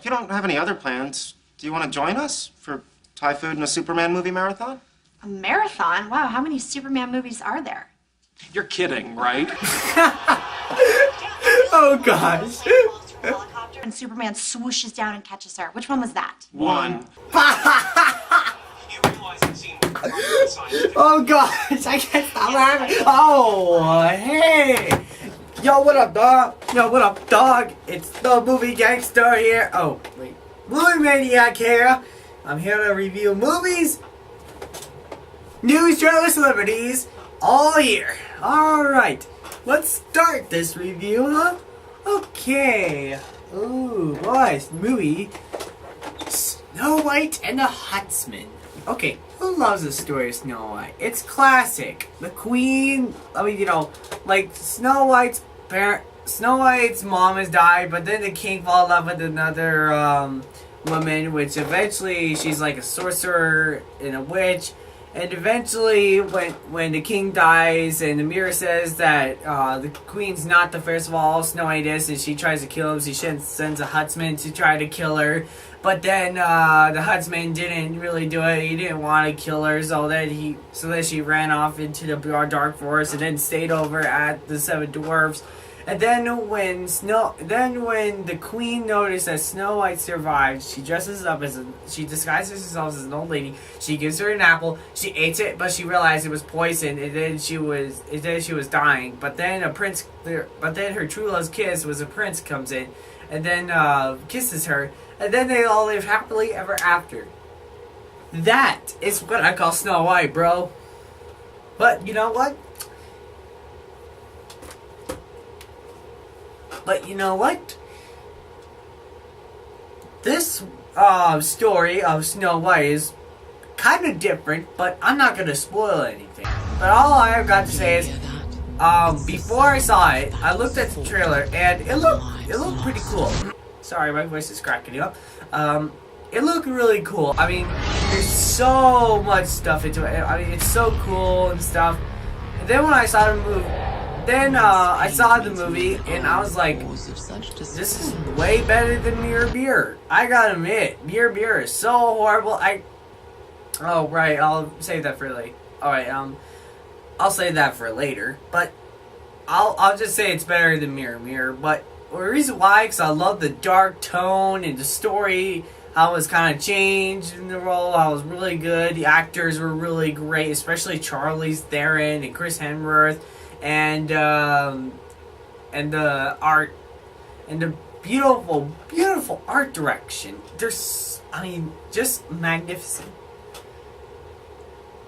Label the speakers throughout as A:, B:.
A: If you don't have any other plans, do you want to join us for Thai food and a Superman movie marathon?
B: A marathon? Wow, how many Superman movies are there?
C: You're kidding, right?
D: Oh gosh.
B: And Superman swooshes down and catches her. Which one was that?
C: One.
D: Oh gosh, I can't stop laughing. Oh, hey. Yo, what up, dog? Yo, what up, dog? It's the movie gangster here. Oh, wait. Movie Maniac here. I'm here to review movies, news, trailers, celebrities, all here. Alright, let's start this review, huh? Okay. Ooh, boys, movie Snow White and the Huntsman. Okay, who loves the story of Snow White? It's classic. The queen, like Snow White's mom has died, but then the king falls in love with another woman, which eventually she's like a sorcerer and a witch. And eventually, when the king dies and the mirror says that the queen's not the first of all, Snow White is, and she tries to kill him, she sends a Hutsman to try to kill her. But then the Huntsman didn't really do it. He didn't want to kill her, so that she ran off into the dark forest and then stayed over at the Seven Dwarfs. And then when the queen noticed that Snow White survived, she disguises herself as an old lady. She gives her an apple. She ate it, but she realized it was poison, and then she was dying. But then her true love's kiss was a prince comes in, and then kisses her, and then they all live happily ever after. That is what I call Snow White, bro. But you know what? This story of Snow White is kind of different, but I'm not going to spoil anything. But all I've got to say is, before I saw it, I looked at the trailer, and it looked pretty cool. Sorry, my voice is cracking up. It looked really cool. I mean, there's so much stuff into it. I mean, it's so cool and stuff. And then when I saw the movie, I saw the movie, and I was like, this is way better than Mirror Beer. I gotta admit, Mirror Beer is so horrible. Oh, right, I'll save that for later. Alright, I'll save that for later. But I'll just say it's better than Mirror. But the reason why, because I love the dark tone and the story, how it was kind of changed in the role, how it was really good. The actors were really great, especially Charlize Theron and Chris Hemsworth. And the art and the beautiful art direction. Just magnificent.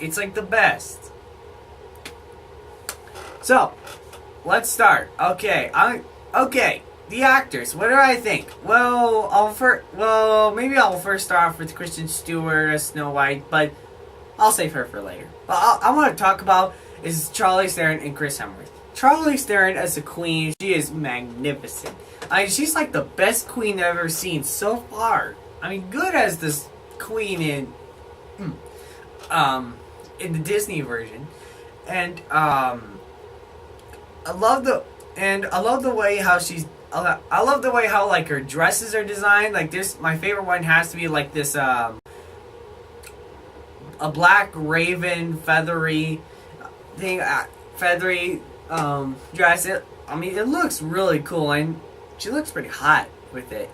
D: It's like the best. So, let's start. Okay, the actors. What do I think? Well, maybe I'll first start off with Kristen Stewart as Snow White, but I'll save her for later. But I want to talk about is Charlize Theron and Chris Hemsworth. Charlize Theron as a queen, she is magnificent. I mean, she's like the best queen I've ever seen so far. I mean, good as this queen in the Disney version, and I love the way how like her dresses are designed. Like this, my favorite one has to be like this a black raven feathery dress. It looks really cool, and she looks pretty hot with it.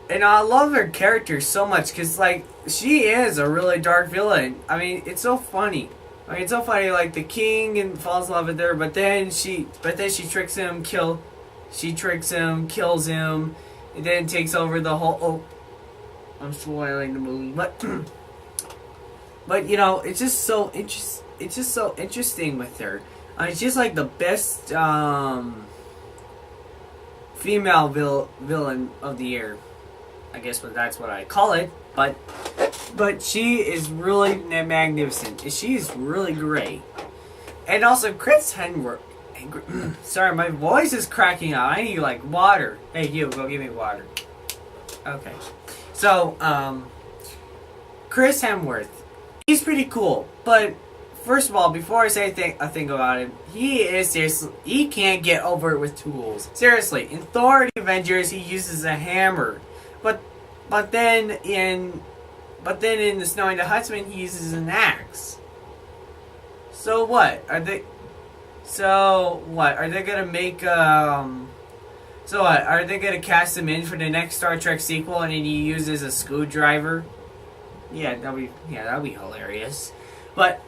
D: And I love her character so much because, like, she is a really dark villain. I mean, it's so funny. Like the king falls in love with her, but then she tricks him, kills him, and then takes over the whole. Oh, I'm spoiling the movie, but it's just so interesting. It's just so interesting with her. I mean, she's like the best female villain of the year. I guess that's what I call it. But she is really magnificent. She is really great. And also Chris Hemsworth. Sorry, my voice is cracking out. I need like water. Hey, you go give me water. Okay. So Chris Hemsworth. He's pretty cool, but first of all, before I say a thing about him, he is seriously, he can't get over it with tools. Seriously, in Thor: The Avengers, he uses a hammer, but then in the Snow and the Hutsman, he uses an axe. So what are they? So what are they gonna make? So what are they gonna cast him in for the next Star Trek sequel, and then he uses a screwdriver? Yeah, that'd be hilarious. But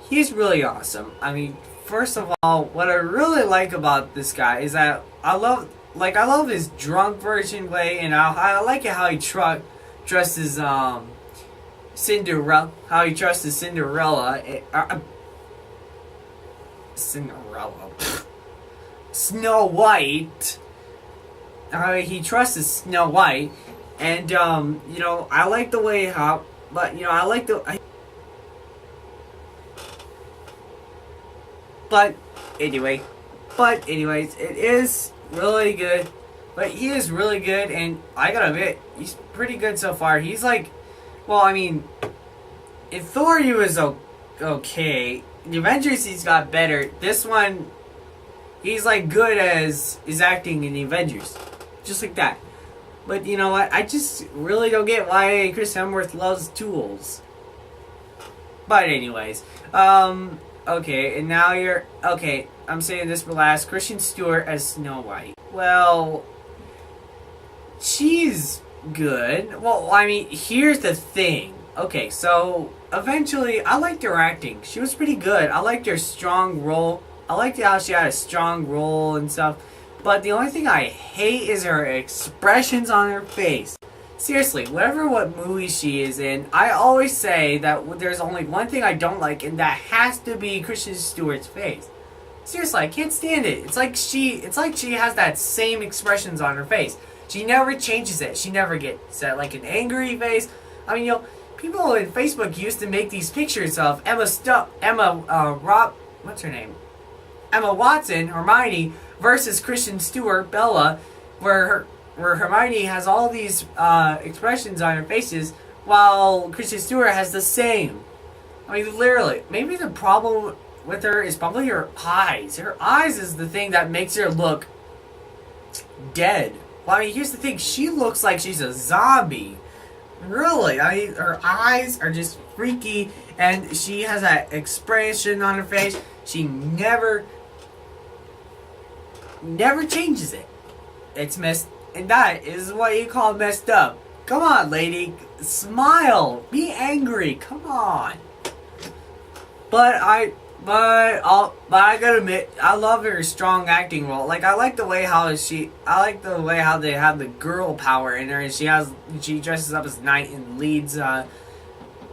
D: he's really awesome. I mean, first of all, what I really like about this guy is that I love his drunk version way, and I like it how he dresses Cinderella. How he dresses Cinderella. Snow White. He trusts Snow White, and I like the way how, but I like the. But anyways, it is really good. But he is really good, and I gotta admit, he's pretty good so far. He's like, well, I mean, in Thor he was okay. In the Avengers he's got better. This one, he's like good as his acting in the Avengers. Just like that. But you know what? I just really don't get why Chris Hemsworth loves tools. But anyways, okay, and now okay, I'm saying this for last. Kristen Stewart as Snow White. Well, she's good. Well, I mean, here's the thing. Okay, so eventually, I liked her acting. She was pretty good. I liked her strong role. I liked how she had a strong role and stuff. But the only thing I hate is her expressions on her face. Seriously, what movie she is in, I always say that there's only one thing I don't like, and that has to be Kristen Stewart's face. Seriously, I can't stand it. It's like she has that same expressions on her face. She never changes it. She never gets like an angry face. I mean, people in Facebook used to make these pictures of Emma Watson, Hermione, versus Kristen Stewart, Bella, where Hermione has all these expressions on her faces, while Kristen Stewart has the same. I mean, literally. Maybe the problem with her is probably her eyes. Her eyes is the thing that makes her look dead. Well, I mean, here's the thing. She looks like she's a zombie. Really. I mean, her eyes are just freaky, and she has that expression on her face. She never changes it. It's messed, and that is what you call messed up. Come on, lady. Smile. Be angry. Come on. But I gotta admit, I love her strong acting role. Like, I like the way how they have the girl power in her, and she dresses up as a knight and leads the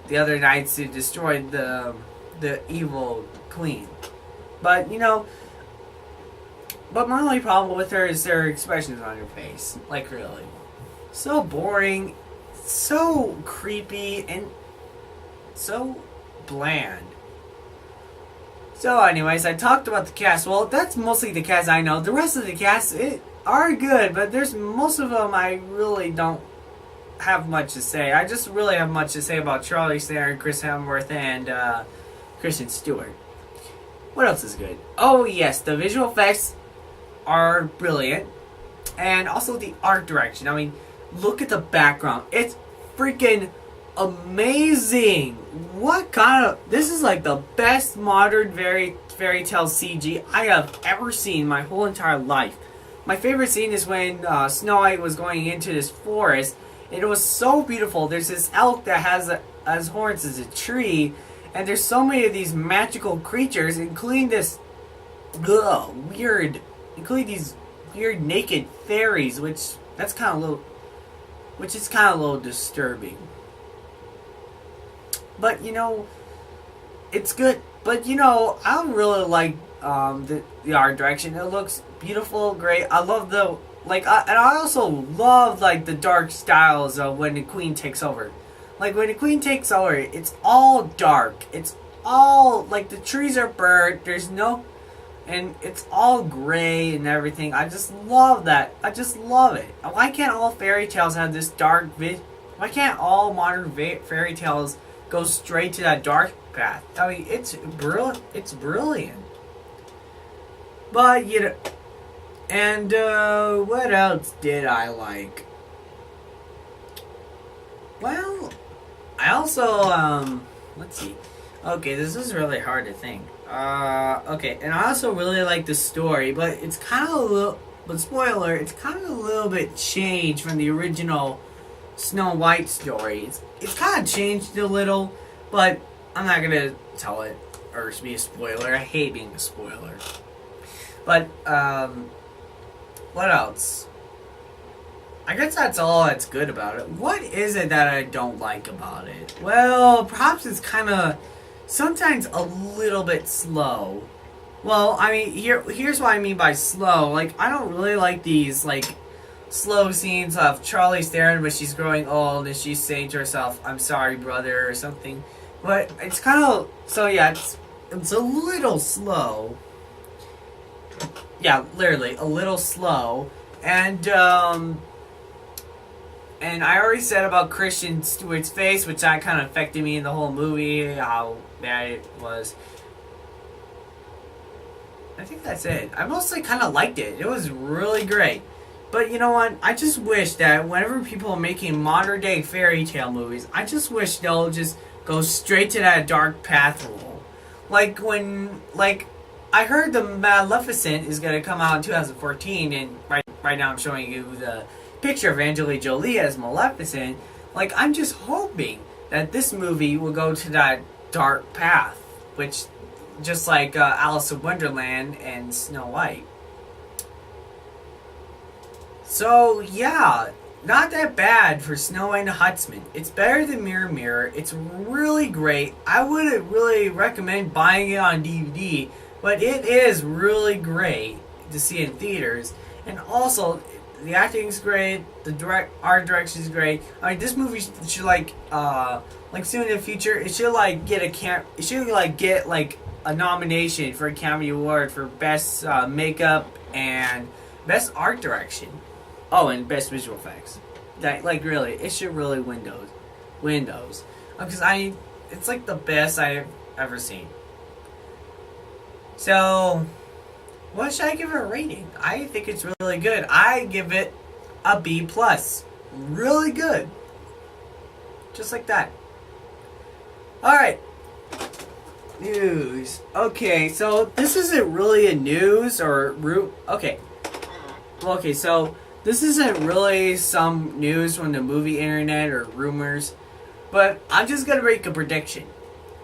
D: other knights to destroy the evil queen. But but my only problem with her is her expressions on her face. Like, really. So boring, so creepy, and so bland. So anyways, I talked about the cast. Well, that's mostly the cast I know. The rest of the cast are good, but there's most of them I really don't have much to say. I just really have much to say about Charlie Theron, Chris Hemsworth, and Kristen Stewart. What else is good? Oh yes, the visual effects are brilliant, and also the art direction. I mean, look at the background. It's freaking amazing. What kind of... This is like the best modern fairy tale CG I have ever seen my whole entire life. My favorite scene is when Snow White was going into this forest, and it was so beautiful. There's this elk that has horns as a tree, and there's so many of these magical creatures, including these weird naked fairies, which is kind of a little disturbing. But it's good. But I really like the art direction. It looks beautiful, great. I love and I also love the dark styles of when the Queen takes over. Like, when the Queen takes over, it's all dark. It's all the trees are burnt. And it's all gray and everything. I just love that. I just love it. Why can't all fairy tales have this dark Why can't all modern fairy tales go straight to that dark path. I mean, it's brilliant. It's brilliant. But you know, and what else did I like? Well, I also let's see. Okay, this is really hard to think. Okay, and I also really like the story, but it's kind of a little. But spoiler, it's kind of a little bit changed from the original Snow White story. It's kind of changed a little, but I'm not gonna tell it or be a spoiler. I hate being a spoiler. But what else? I guess that's all that's good about it. What is it that I don't like about it? Well, perhaps it's kind of sometimes a little bit slow. Well, I mean, here's what I mean by slow. Like, I don't really like these, like, slow scenes of Charlie staring, but she's growing old, and she's saying to herself, "I'm sorry, brother," or something. But it's kind of, so yeah, it's a little slow. Yeah, literally, a little slow. And I already said about Kristen Stewart's face, which that kind of affected me in the whole movie, how bad it was. I think that's it. I mostly kind of liked it. It was really great. But you know what? I just wish that whenever people are making modern day fairy tale movies, I just wish they'll just go straight to that dark path rule. Like when, like, I heard the Maleficent is going to come out in 2014, and right now I'm showing you the picture of Angelina Jolie as Maleficent. Like, I'm just hoping that this movie will go to that dark path, which, just like Alice in Wonderland and Snow White. So, yeah, not that bad for Snow White and Hutsman. It's better than Mirror Mirror. It's really great. I wouldn't really recommend buying it on DVD, but it is really great to see in theaters. And also, the acting's great. The art direction is great. I mean, this movie should like soon in the future, it should like get a nomination for Academy Award for Best Makeup and Best Art Direction. Oh, and Best Visual Effects. That, like, really, it should really win those. Because it's like the best I've ever seen. So, what should I give it a rating? I think it's really good. I give it a B+. Really good. Just like that. Alright. News. Okay, so this isn't really a news or okay. Well, okay, so this isn't really some news from the movie internet or rumors, but I'm just gonna make a prediction.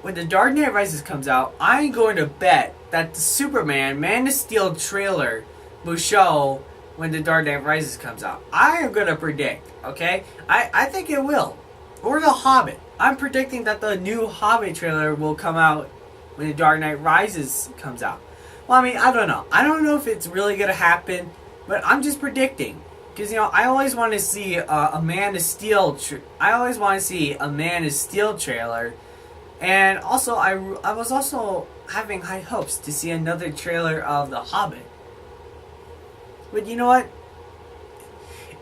D: When The Dark Knight Rises comes out, I'm going to bet that the Superman Man of Steel trailer will show when The Dark Knight Rises comes out. I am gonna predict, okay? I think it will. Or The Hobbit. I'm predicting that the new Hobbit trailer will come out when The Dark Knight Rises comes out. Well, I mean, I don't know. I don't know if it's really gonna happen, but I'm just predicting. Because, you know, I always want to see a Man of Steel. I always want to see a Man of Steel trailer, and also I was also having high hopes to see another trailer of The Hobbit. But you know what?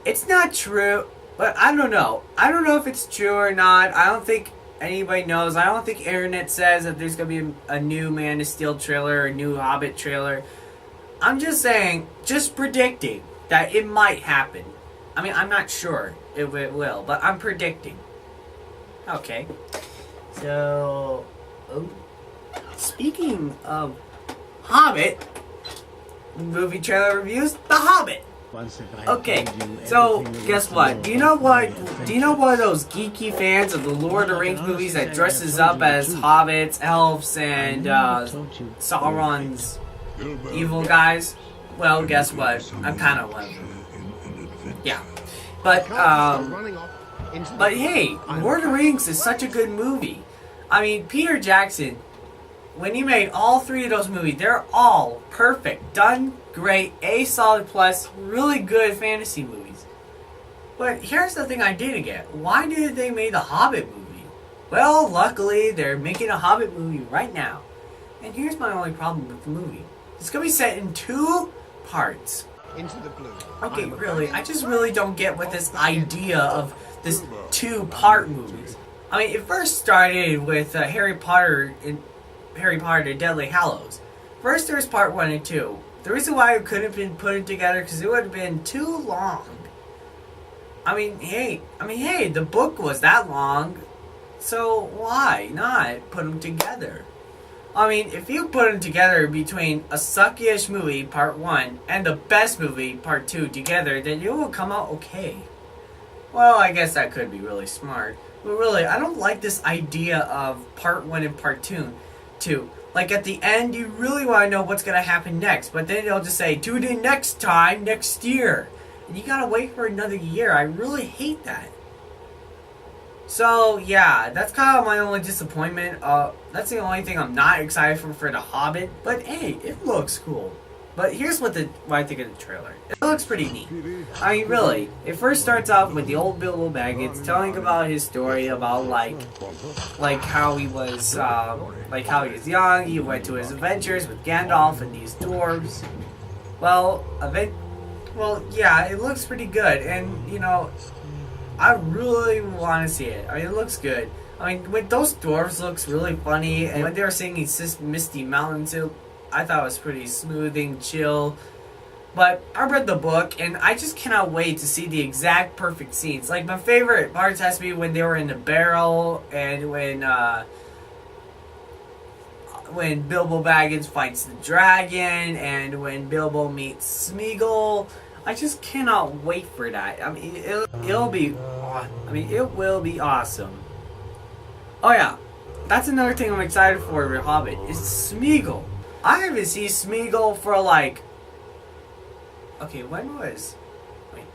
D: It's not true. But I don't know. I don't know if it's true or not. I don't think anybody knows. I don't think internet says that there's gonna be a new Man of Steel trailer or a new Hobbit trailer. I'm just saying, just predicting that it might happen. I mean, I'm not sure if it will, but I'm predicting. Okay. So, speaking of Hobbit, movie trailer reviews, The Hobbit. Okay, so guess what? Do you know one of those geeky fans of the Lord of the Rings movies that dresses up as hobbits, elves, and Sauron's evil guys? Well, guess what? I'm kind of one of them. Yeah, but hey, Lord of the Rings is such a good movie. I mean, Peter Jackson, when he made all three of those movies, they're all perfect, done great, A solid plus, really good fantasy movies. But here's the thing I didn't get. Why did they make the Hobbit movie? Well, luckily, they're making a Hobbit movie right now. And here's my only problem with the movie. It's going to be set in 2 parts.
E: Into the blue.
D: Okay, really, I just really don't get what this idea of this 2-part movies. I mean, it first started with Harry Potter and Harry Potter: The Deathly Hallows. First, there was part 1 and 2. The reason why it couldn't have been put together because it would have been too long. I mean, hey, the book was that long, so why not put them together? I mean, if you put them together between a sucky-ish movie, part 1, and the best movie, part 2, together, then it will come out okay. Well, I guess that could be really smart. But really, I don't like this idea of part 1 and part 2. Like, at the end, you really want to know what's going to happen next. But then they'll just say, tune in next time, next year. And you gotta wait for another year. I really hate that. So, yeah, that's kind of my only disappointment. That's the only thing I'm not excited for The Hobbit. But, hey, it looks cool. But here's what I think of the trailer. It looks pretty neat. I mean, really, it first starts off with the old Bilbo Baggins telling about his story about, like how he was, how he was young, he went to his adventures with Gandalf and these dwarves. Well, yeah, it looks pretty good, and, you know, I really want to see it. I mean, it looks good. I mean, with those dwarves looks really funny, and when they were singing Misty Mountains, I thought it was pretty smoothing, chill. But I read the book, and I just cannot wait to see the exact perfect scenes. Like, my favorite parts has to be when they were in the barrel, and when Bilbo Baggins fights the dragon, and when Bilbo meets Smeagol. I just cannot wait for that. I mean, it'll be, it will be awesome. Oh yeah, that's another thing I'm excited for with Hobbit, is Smeagol. I haven't seen Smeagol for like, okay, when was, wait.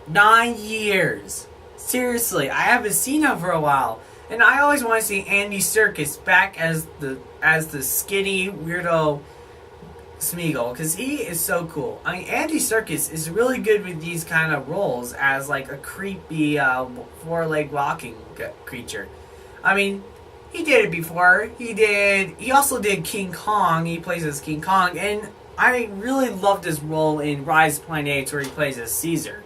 D: Nine years. Seriously, I haven't seen him for a while. And I always want to see Andy Serkis back as the skinny weirdo Smeagol, because he is so cool. I mean, Andy Serkis is really good with these kind of roles as like a creepy four-leg walking creature. I mean, he did it before. He also did King Kong. He plays as King Kong, and I really loved his role in Rise of Planet Apes where he plays as Caesar.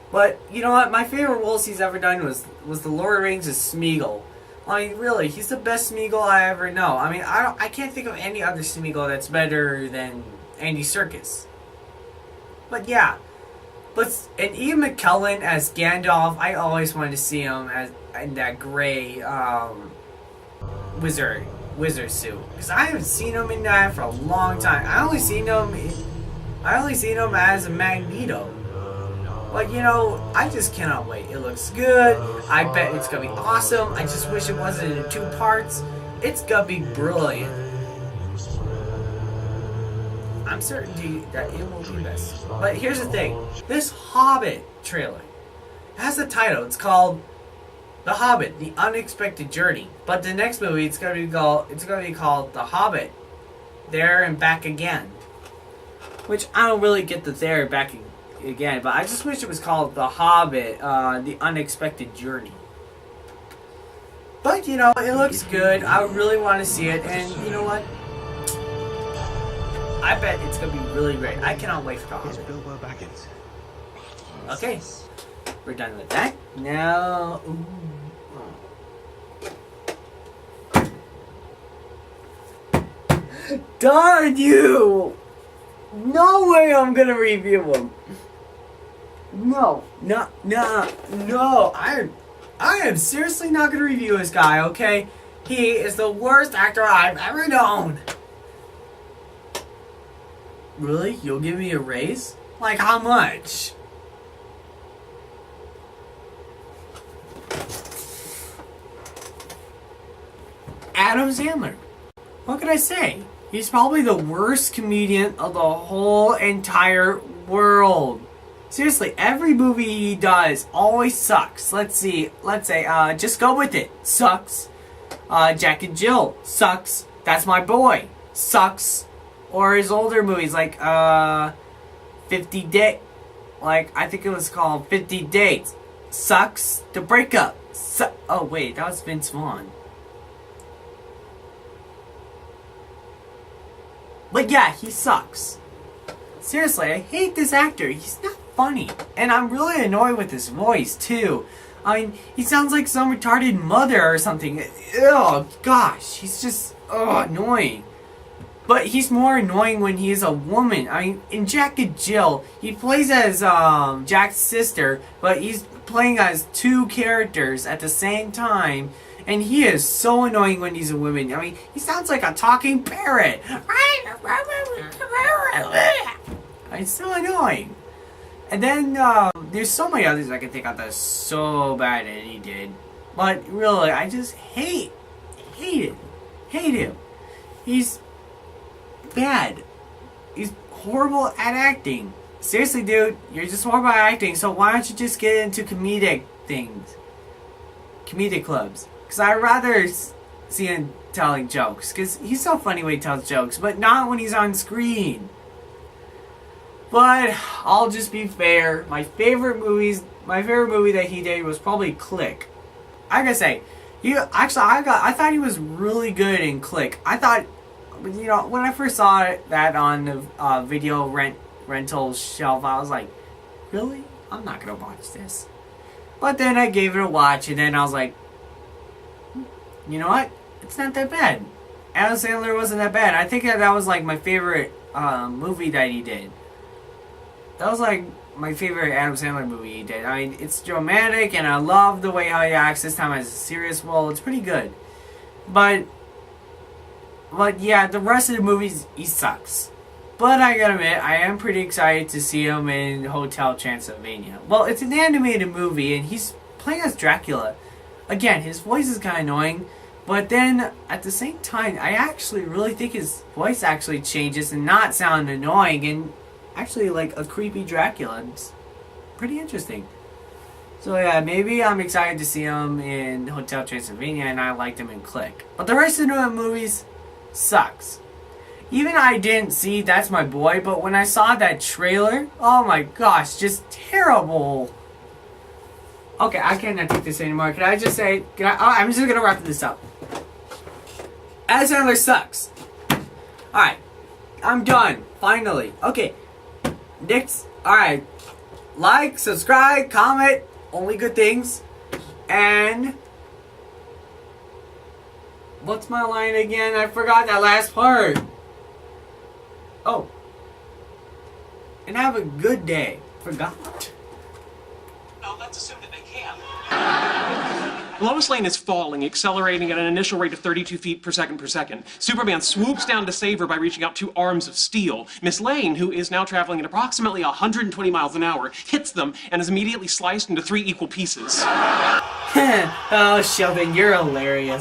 D: But, you know what? My favorite roles he's ever done was the Lord of the Rings as Smeagol. I mean, really, he's the best Smeagol I ever know. I mean, I can't think of any other Smeagol that's better than Andy Serkis. But, yeah. And Ian McKellen as Gandalf, I always wanted to see him in that gray wizard suit. Because I haven't seen him in that for a long time. I only seen him as a Magneto. But, you know, I just cannot wait. It looks good. I bet it's going to be awesome. I just wish it wasn't in 2 parts. It's going to be brilliant. I'm certain that it will be best. But here's the thing. This Hobbit trailer has a title. It's called The Hobbit, The Unexpected Journey. But the next movie, it's going to be called The Hobbit, There and Back Again. Which I don't really get the there and back again, but I just wish it was called The Hobbit, The Unexpected Journey. But, you know, it looks good. I really want to see it, and you know what? I bet it's going to be really great. I cannot wait for The Hobbit. Okay, we're done with that. Now, darn you! No way I'm going to review them. No. I am seriously not going to review this guy, okay? He is the worst actor I've ever known. Really? You'll give me a raise? Like how much? Adam Sandler. What can I say? He's probably the worst comedian of the whole entire world. Seriously, every movie he does always sucks. Let's say, Just Go With It, sucks. Jack and Jill, sucks. That's My Boy, sucks. Or his older movies, like, 50 Dates, like, I think it was called 50 Dates, sucks. The Breakup, oh wait, that was Vince Vaughn. But yeah, he sucks. Seriously, I hate this actor. He's not funny. And I'm really annoyed with his voice, too. I mean, he sounds like some retarded mother or something. Oh, gosh. He's just, annoying. But he's more annoying when he is a woman. I mean, in Jack and Jill, he plays as Jack's sister, but he's playing as two characters at the same time. And he is so annoying when he's a woman. I mean, he sounds like a talking parrot. It's so annoying. And then, there's so many others I can think of that's so bad that he did. But really, I just hate him. He's bad. He's horrible at acting. Seriously, dude, you're just horrible at acting, so why don't you just get into comedic things? Comedic clubs. Because I'd rather see him telling jokes. Because he's so funny when he tells jokes, but not when he's on screen. But I'll just be fair. My favorite movie that he did was probably Click. I gotta say, I thought he was really good in Click. I thought, when I first saw that on the video rental shelf, I was like, really? I'm not gonna watch this. But then I gave it a watch, and then I was like, you know what? It's not that bad. Adam Sandler wasn't that bad. I think that was like my favorite movie that he did. That was like my favorite Adam Sandler movie he did. I mean, it's dramatic, and I love the way how he acts this time as a serious role. It's pretty good. But yeah, the rest of the movies, he sucks. But I gotta admit, I am pretty excited to see him in Hotel Transylvania. Well, it's an animated movie, and he's playing as Dracula. Again, his voice is kind of annoying, but then at the same time, I actually really think his voice actually changes and not sound annoying, and actually like a creepy Dracula. It's pretty interesting. So yeah, maybe I'm excited to see him in Hotel Transylvania, and I liked him in Click. But the rest of the movies sucks. Even I didn't see That's My Boy, but when I saw that trailer, oh my gosh, just terrible. Okay, I cannot take this anymore. Can I just say, I'm just gonna wrap this up. Adam Sandler sucks. Alright, I'm done, finally. Okay, next, alright, like, subscribe, comment, only good things, and what's my line again? I forgot that last part. Oh, and have a good day. Forgot.
C: Now let's assume that they can. Lois Lane is falling, accelerating at an initial rate of 32 feet per second. Superman swoops down to save her by reaching out two arms of steel. Miss Lane, who is now traveling at approximately 120 miles an hour, hits them and is immediately sliced into 3 equal pieces.
D: Oh, Sheldon, you're hilarious.